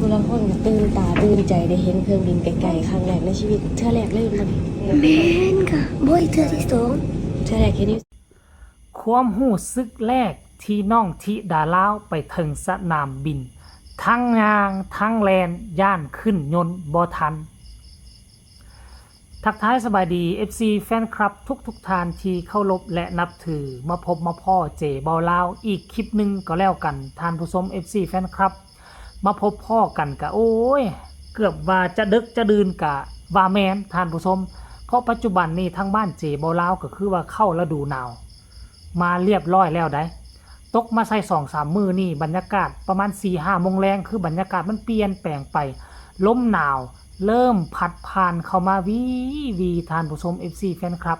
ผู้ลางคนก็ตื่นตาตื่นใจได้เห็นเครื่องบินไกลๆครั้งแรกในชีวิตเทื่อแรกเลยมันแม่นค่ะบ่อยเทื่อที่สองเทื่อแรกแค่นี้ความรู้สึกแรกที่น้องธิดาลาวไปถึงสนามบินทั้งยางทั้งแลนย่านขึ้นยนต์บ่ทันทักทายสบายดี FC แฟนคลับทุกท่านที่เคารพและนับถือมาพบมาพ่อเจเบาลาวอีกคลิปหนึ่งก็แล้วกันท่านผู้ชม FC แฟนคลับมาพบพ่อกันกะโอ้ยเกือบว่าจะดึกจะดื่นกะว่าแมนท่านผู้ชมเพราะปัจจุบันนี้ทั้งบ้านเจเบาลาวก็คือว่าเข้าฤดูหนาวมาเรียบร้อยแล้วได้ตกมาใส่ 2-3 มื้อนี่บรรยากาศประมาณ 4-5 โมงแรงคือบรรยากาศมันเปลี่ยนแปลงไปลมหนาวเริ่มพัดผ่านเข้ามาวีท่านผู้ชม FC แฟนคลับ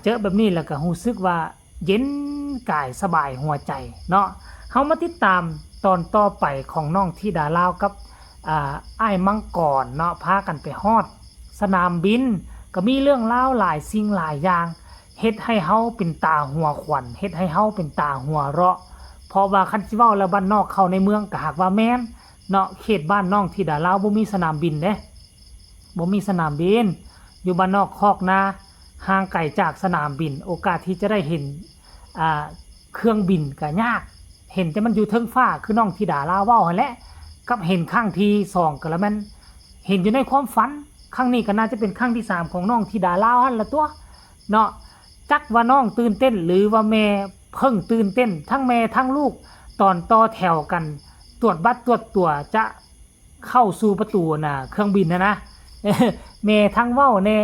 เจอแบบนี้แล้วก็รู้สึกว่าเย็นกายสบายหัวใจเนาะเฮามาติดตามตอนต่อไปของน้องธิดาลาวกับอ้ายมังกรเนาะพากันไปฮอดสนามบินก็มีเรื่องเล่าหลายสิ่งหลายอย่างเฮ็ดให้เฮาเป็นตาหัวขวัญเฮ็ดให้เฮาเป็นตาหัวเราะเพราะว่าคันสิเว้าแล้วบ้านนอกเข้าในเมืองก็หากว่าแม่นเนาะเขตบ้านน้องธิดาลาวบ่มีสนามบินเด้บ่มีสนามบินอยู่บ้านนอกคอกนาห่างไกลจากสนามบินโอกาสที่จะได้เห็นเครื่องบินก็ยากเห็นแต่มันอยู่เทิงฟ้าคือน้องธิดาลาวเว้าหั่นแหละกับเห็นครั้งที่2ก็แล้วมันเห็นอยู่ในความฝันครั้งนี้ก็น่าจะเป็นครั้งที่3ของน้องธิดาลาวหั่นละตัวเนาะจักว่าน้องตื่นเต้นหรือว่าแม่เพิ่งตื่นเต้นทั้งแม่ทั้งลูกตอนต่อแถวกันตรวจบัตรตรวจตั๋วจะเข้าสู่ประตูน่ะเครื่องบินนะแม่ทั้งเว้าแน่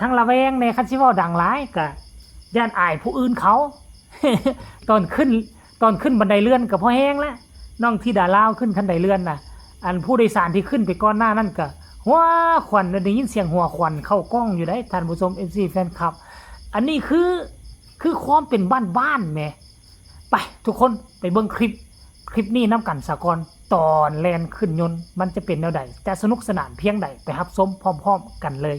ทั้งระแวงแน่คันสิเว้าดังหลายก็ย่านอายผู้อื่นเขา ตอนขึ้นบันไดเลื่อนก็พอแห้งแล้วน้องธิดาลาวขึ้นคันไดเลื่อนน่ะอันผู้โดยสารที่ขึ้นไปก่อนหน้านั่นก็หัวขวัญได้ยินเสียงหัวขวัญเข้ากล้องอยู่ได้ท่านผู้ชม FC แฟนคลับอันนี้คือความเป็นบ้านแหมไปทุกคนไปเบิ่งคลิปนี้น้ำกันสากรตอนแลนขึ้นยนต์มันจะเป็นแนวใดจะสนุกสนานเพียงใดไปรับชมพร้อมๆกันเลย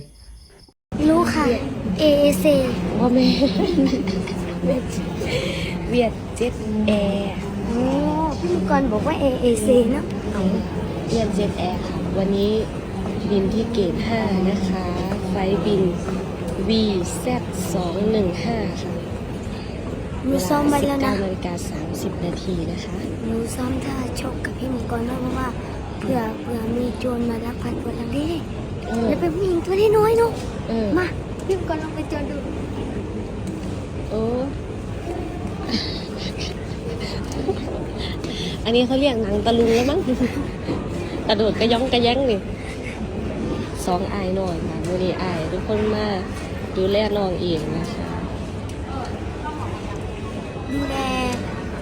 รู้ค่ะ AAC ว่าแม่เวียดเจ็ตแอร์โอ้พี่มังกรบอกว่า AAC เนาะเอาเวียดเจ็ตแอร์ค่ะวันนี้บินที่เกต5นะคะไฟบิน VZ215 ค่ะหนูซ้อมไว้แล้วนะ 19:30 นาทีนะคะ หนูซ้อมท่าชกกับพี่มังกรเพราะว่าเผื่อมีโจรมาลักพาตัวเราดิแล้วเป็นผู้หญิงตัวน้อยๆเนาะมาพี่มังกรลองไปโจรดูโอ้อันนี้เขาเรียกหนังตะลุงแล้วมั้งกระโดดกระย่องกระแย้งนี่2อายหน่อยค่ะวันนี้อายทุกคนมาดูแลน้องเองนะคะดูแล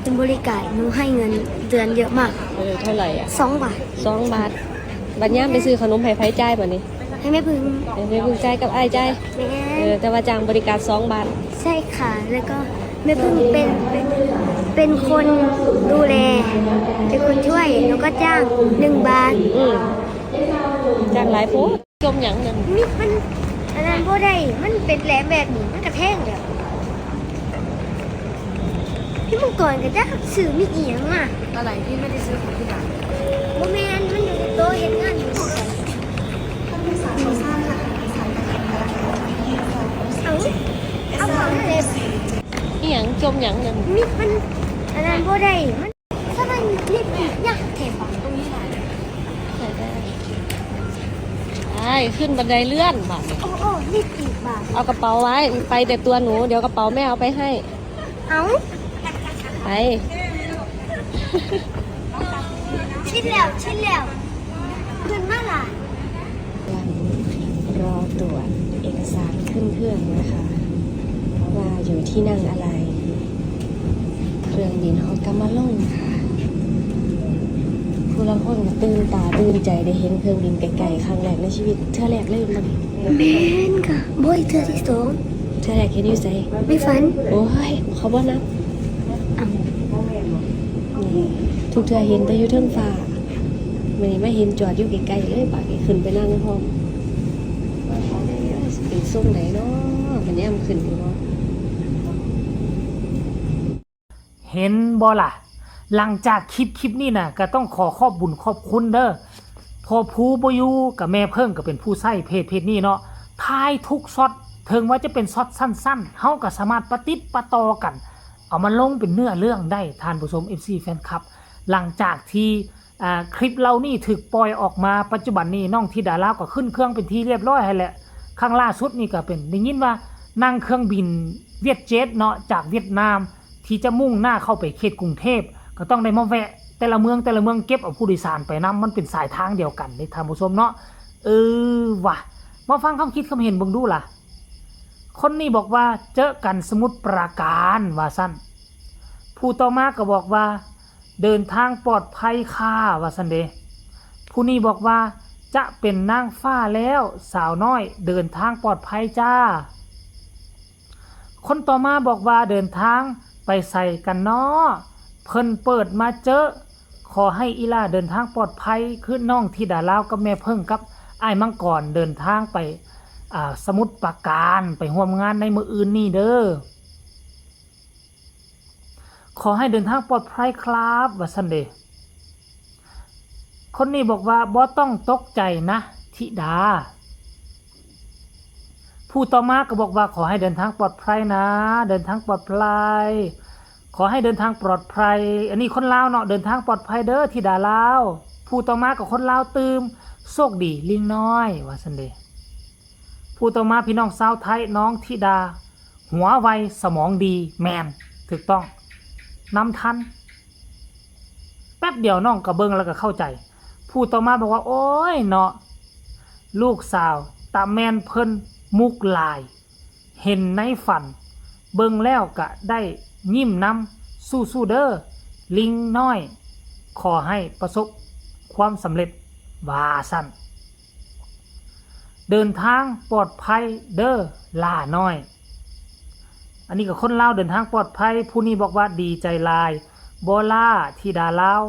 เป็นบริการหนูให้เงินเดือนเยอะมากเท่าไหร่อ่ะ2 บาท2 บาทบัดย่ามไปซื้อขนมไผ่จ่ายบ่นี่ให้แม่พึ่งจ่ายกับอ้ายจ่ายแต่ว่าจ้างบริการ2 บาทใช่ค่ะแล้วก็แม่พึ่งเป็นคนดูแลเป็นคนช่วยแล้วก็จ้าง1 บาทจ้างหลายโพดจมหยังนั่นนี่มันอันนั้นบ่ได้มันเป็นแหลมแบบนี้มันกระแทกแล้วพี่มังกรก็จะซื้อมีอีหยังอ่ะอะไรที่ไม่ได้ซื้อของที่ร้านบ่แม่นมันอยู่ในโต๊ะเฮ็ดงานอยู่เอาของเล็บอีหยังจมหยังนั่นนี่มันอันนั้นบ่ได้มันถ้ามันรีบยากแถมตรงนี้ล่ะขึ้นบันไดเลื่อนบาทโอ้รีบอีกบาทเอากระเป๋าไว้ไปแต่ตัวหนูเดี๋ยวกระเป๋าแม่เอาไปให้เอาไปชิดแล้วขึ้นมาล่ะรอตรวจเอกสารขึ้นเครื่องนะคะว่าอยู่ที่นั่งอะไรเครื่องบินเขากำลังลงค่ะผู้ลางคนก็ตื่นตาตื่นใจได้เห็นเครื่องบินไกลๆครั้งแรกในชีวิตเทื่อแรกเลยมันแม่นค่ะบ่อยเทื่อที่สองเทื่อแรกเห็นอยู่ไสไม่ฝันโอ้ยเขาบ่นับทุกเทื่อเห็นแต่อยู่เทิงฟ้ามื้อนี้มาเห็นจอดอยู่ไกลๆเลยบัดนี้ขึ้นไปนั่งพร้อมเป็นทรงไหนเนาะมันแนมขึ้นอยู่เนาะเห็นบ่ล่ะ หลังจากคลิปนี้น่ะก็ต้องขอบบุญขอบคุณเด้อพอผู้บ่อยู่กับแม่เพิ่งก็เป็นผู้ใช้เพจนี้เนาะทายทุกช็อตถึงว่าจะเป็นช็อตสั้นๆเฮาก็สามารถประติดประต่อกันเอามาลงเป็นเนื้อเรื่องได้ท่านผู้ชม FC แฟนคลับหลังจากที่คลิปเรานี่ถูกปล่อยออกมาปัจจุบันนี้น้องธิดาลาวก็ขึ้นเครื่องเป็นที่เรียบร้อยให้แหละครั้งล่าสุดนี่ก็เป็นได้ยินว่านั่งเครื่องบินเวียดเจ็ตเนาะจากเวียดนามที่จะมุ่งหน้าเข้าไปเขตกรุงเทพก็ต้องได้มาแวะแต่ละเมืองเก็บเอาผู้โดยสารไปนำมันเป็นสายทางเดียวกันนี่ท่านผู้ชมเนาะว่ะมาฟังคำคิดคำเห็นเบิ่งดูล่ะคนนี้บอกว่าเจอกันสมุทรปราการว่าสั้นผู้ต่อมาก็บอกว่าเดินทางปลอดภัยค่ะว่าซั่นเด้ผู้นี้บอกว่าจะเป็นนางฟ้าแล้วสาวน้อยเดินทางปลอดภัยจ้าคนต่อมาบอกว่าเดินทางไปใส่กันเนาะเพิ่นเปิดมาเจอขอให้อีล่าเดินทางปลอดภัยคือน้องธิดาลาวกับแม่เพิ่งกับอ้ายมังกรเดินทางไปสมุทรปราการไปร่วมงานในมื้ออื่นนี่เด้อขอให้เดินทางปลอดภัยครับว่าซั่นเด้คนนี้บอกว่าบ่ต้องตกใจนะธิดาผู้ต่อมาก็บอกว่าขอให้เดินทางปลอดภัยนะเดินทางปลอดภัยขอให้เดินทางปลอดภัยอันนี้คนลาวเนาะเดินทางปลอดภัยเด้อธิดาลาวผู้ต่อมากับคนลาวตื่มโชคดีลิงน้อยว่าซั่นเด้ผู้ต่อมาพี่น้องชาวไทยน้องธิดาหัวไวสมองดีแมนถูกต้องนำทันแป๊บเดียวน้องก็เบิ่งแล้วก็เข้าใจผู้ต่อมาบอกว่าโอ้ยเนาะลูกสาวตาแมนเพิ่นมุกลายเห็นในฝันเบิ่งแล้วก็ได้ยิ้มนำสู้ๆเด้อลิงน้อยขอให้ประสบความสำเร็จว่าซั่นเดินทางปลอดภัยเด้อล่าน้อยอันนี้ก็คนลาวเดินทางปลอดภัยผู้นี้บอกว่าดีใจหลายบ่ล่าธิดาลาว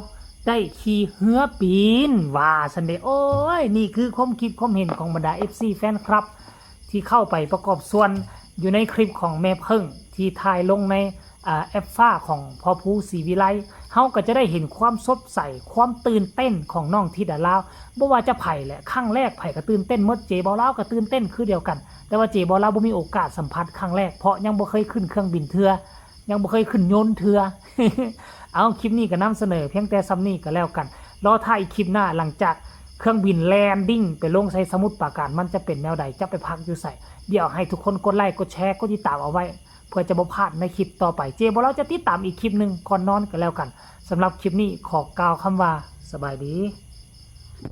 ได้ขี่เหือปีนว่าซั่นเด้โอ้ยนี่คือความคิดความเห็นของบรรดา FC แฟนคลับที่เข้าไปประกอบส่วนอยู่ในคลิปของแม่เพิ่งที่ถ่ายลงในแอปฟ้าของพ่อภูศรีวิไลเฮาก็จะได้เห็นความสดใสความตื่นเต้นของน้องธิดาลาวบ่ว่าจะไผแหละครั้งแรกไผก็ตื่นเต้นหมดเจบ่ลาวก็ตื่นเต้นคือเดียวกันแต่ว่าเจบ่ลาวบ่มีโอกาสสัมผัสครั้งแรกเพราะยังบ่เคยขึ้นเครื่องบินเทื่อยังบ่เคยขึ้นยนต์เทื่อ เอาคลิปนี้ก็นำเสนอเพียงแต่ซ้ำนี้ก็แล้วกันรอถ่ายอีกคลิปหน้าหลังจากเครื่องบินแลนดิ้งไปลงใส่สมุทรปราการมันจะเป็นแนวใดจะไปพักอยู่ใส่เดี๋ยวให้ทุกคนกดไลค์กดแชร์กดติดตามเอาไว้เพื่อจะบ่พลาดในคลิปต่อไปเจบ่เราจะติดตามอีกคลิปหนึ่งก่อนนอนกันแล้วกันสำหรับคลิปนี้ขอกล่าวคำว่าสบายดี